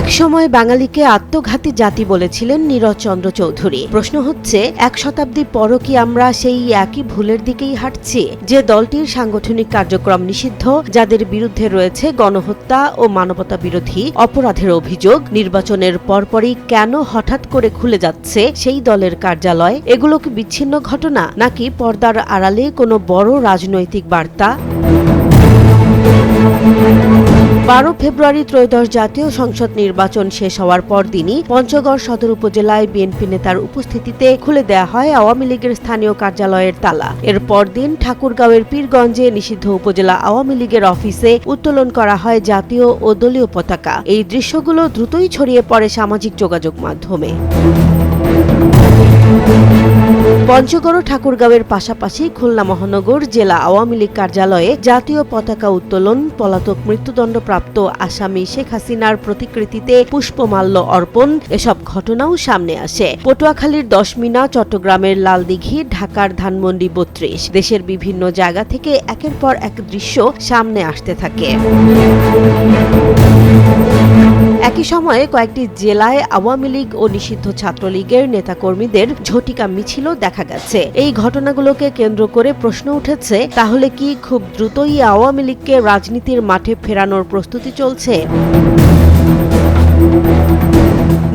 একসময় বাঙালিকে আত্মঘাতী জাতি বলেছিলেন নীরজ চন্দ্র চৌধুরী। প্রশ্ন হচ্ছে, এক শতাব্দী পরও কি আমরা সেই একই ভুলের দিকেই হাঁটছি? যে দলটির সাংগঠনিক কার্যক্রম নিষিদ্ধ, যাদের বিরুদ্ধে রয়েছে গণহত্যা ও মানবতা বিরোধী অপরাধের অভিযোগ, নির্বাচনের পরপরই কেন হঠাৎ করে খুলে যাচ্ছে সেই দলের কার্যালয়? এগুলো কি বিচ্ছিন্ন ঘটনা, নাকি পর্দার আড়ালে কোনো বড় রাজনৈতিক বার্তা? 12 ফেব্রুয়ারি ত্রয়োদশ জাতীয় সংসদ নির্বাচন শেষ হওয়ার পরদিনই পঞ্চগড় সদর উপজেলায় বিএনপি নেতার উপস্থিতিতে খুলে দেয়া হয় আওয়ামী লীগের স্থানীয় কার্যালয়ের তালা। এর পরদিন ঠাকুরগাঁওয়ের পীরগঞ্জে নিষিদ্ধ উপজেলা আওয়ামী লীগের অফিসে উত্তোলন করা হয় জাতীয় ও দলীয় পতাকা। এই দৃশ্যগুলো দ্রুতই ছড়িয়ে পড়ে সামাজিক যোগাযোগ মাধ্যমে। পঞ্চগড় ঠাকুরগাঁওয়ের পাশাপাশি খুলনা মহানগর জেলা আওয়ামী লীগ কার্যালয়ে জাতীয় পতাকা উত্তোলন, পলাতক মৃত্যুদণ্ডপ্রাপ্ত আসামি শেখ হাসিনার প্রতিকৃতিতে পুষ্পমাল্য অর্পণ, এসব ঘটনাও সামনে আসে। পটুয়াখালীর 10 মিনা, চট্টগ্রামের লালদিঘি, ঢাকার ধানমন্ডি 32, দেশের বিভিন্ন জায়গা থেকে একের পর এক দৃশ্য সামনে আসতে থাকে। একই সময়ে কয়েকটি জেলায় আওয়ামী লীগ ও নিষিদ্ধ ছাত্রলীগের নেতাকর্মীদের ঝটিকা মিছিলও দেখা গেছে। এই ঘটনাগুলোকে কেন্দ্র করে প্রশ্ন উঠেছে, তাহলে কি খুব দ্রুতই আওয়ামী লীগকে রাজনীতির মাঠে ফেরানোর প্রস্তুতি চলছে?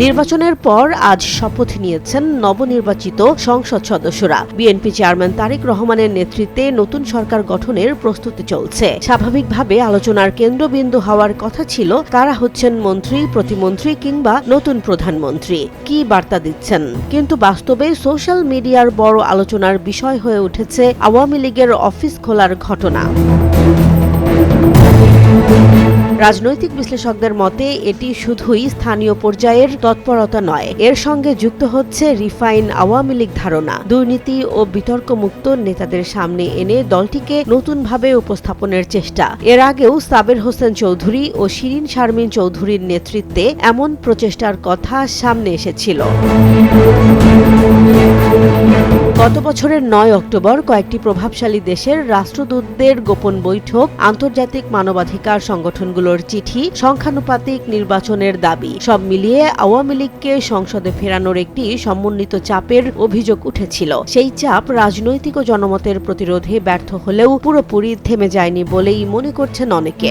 নির্বাচনের পর আজ শপথ নিয়েছেন নবনির্বাচিত সংসদ সদস্যরা। বিএনপি চেয়ারম্যান তারেক রহমানের নেতৃত্বে নতুন সরকার গঠনের প্রস্তুতি চলছে। স্বাভাবিকভাবে আলোচনার কেন্দ্রবিন্দু হওয়ার কথা ছিল কারা হচ্ছেন মন্ত্রী, প্রতিমন্ত্রী কিংবা নতুন প্রধানমন্ত্রী, কি বার্তা দিচ্ছেন। কিন্তু বাস্তবে সোশ্যাল মিডিয়ার বড় আলোচনার বিষয় হয়ে উঠেছে আওয়ামী লীগের অফিস খোলার ঘটনা। রাজনৈতিক বিশ্লেষকদের মতে এটি শুধুই স্থানীয় পর্যায়ের তৎপরতা নয়, এর সঙ্গে যুক্ত হচ্ছে রিফাইন আওয়ামী লীগ ধারণা, দুর্নীতি ও বিতর্কমুক্ত নেতাদের সামনে এনে দলটিকে নতুনভাবে উপস্থাপনের চেষ্টা। এর আগেও সাবের হোসেন চৌধুরী ও শিরিন শারমিন চৌধুরীর নেতৃত্বে এমন প্রচেষ্টার কথা সামনে এসেছিল। গত বছরের 9 অক্টোবর কয়েকটি প্রভাবশালী দেশের রাষ্ট্রদূতদের গোপন বৈঠক, আন্তর্জাতিক মানবাধিকার সংগঠনগুলোর চিঠি, সংখ্যানুপাতিক নির্বাচনের দাবি, সব মিলিয়ে আওয়ামী লীগকে সংসদে ফেরানোর একটি সমন্বিত চাপের অভিযোগ উঠেছিল। সেই চাপ রাজনৈতিক ও জনমতের প্রতিরোধে ব্যর্থ হলেও পুরোপুরি থেমে যায়নি বলেই মনে করছেন অনেকে।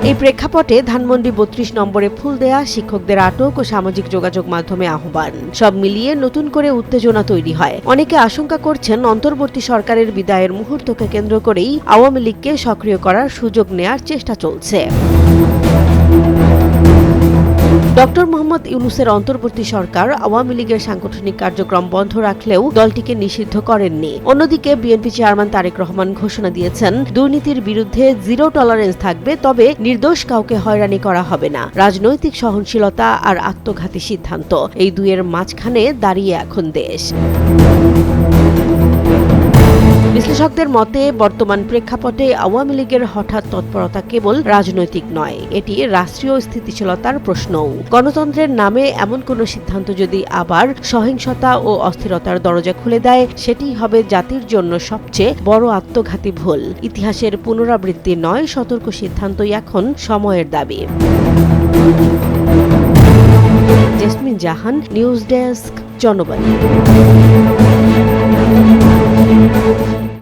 এই প্রেক্ষাপটে ধানমন্ডি 32 নম্বরে ফুল দেয়া, শিক্ষকদের আটক ও সামাজিক যোগাযোগ মাধ্যমে আহ্বান, সব মিলিয়ে নতুন করে উত্তেজনা তৈরি হয়। অনেকে আশঙ্কা করছেন অন্তর্বর্তী সরকারের বিদায়ের মুহূর্তকে কেন্দ্র করেই আওয়ামী লীগকে সক্রিয় করার সুযোগ নেয়ার চেষ্টা চলছে। ডক্টর মোহাম্মদ ইউনূসের অন্তর্বর্তী সরকার আওয়ামী লীগের সাংগঠনিক কার্যক্রম বন্ধ রাখলেও দলটিকে নিষিদ্ধ করেননি। অন্যদিকে বিএনপি চেয়ারম্যান তারেক রহমান ঘোষণা দিয়েছেন, দুর্নীতির বিরুদ্ধে জিরো টলারেন্স থাকবে, তবে নির্দোষ কাউকে হয়রানি করা হবে না। রাজনৈতিক সহনশীলতা আর আত্মঘাতী সিদ্ধান্ত, এই দুইয়ের মাঝখানে দাঁড়িয়ে এখন দেশ। বিশ্লেষকদের মতে বর্তমান প্রেক্ষাপটে আওয়ামী লীগের হঠাৎ তৎপরতা কেবল রাজনৈতিক নয়, এটি রাষ্ট্রীয় স্থিতিশীলতার প্রশ্নও। গণতন্ত্রের নামে এমন কোনো সিদ্ধান্ত যদি আবার সহিংসতা ও অস্থিরতার দরজা খুলে দেয়, সেটি হবে জাতির জন্য সবচেয়ে বড় আত্মঘাতী ভুল। ইতিহাসের পুনরাবৃত্তি নয়, সতর্ক সিদ্ধান্তই এখন সময়ের দাবি। জেসমিন জাহান, নিউজ ডেস্ক, জনবাণী।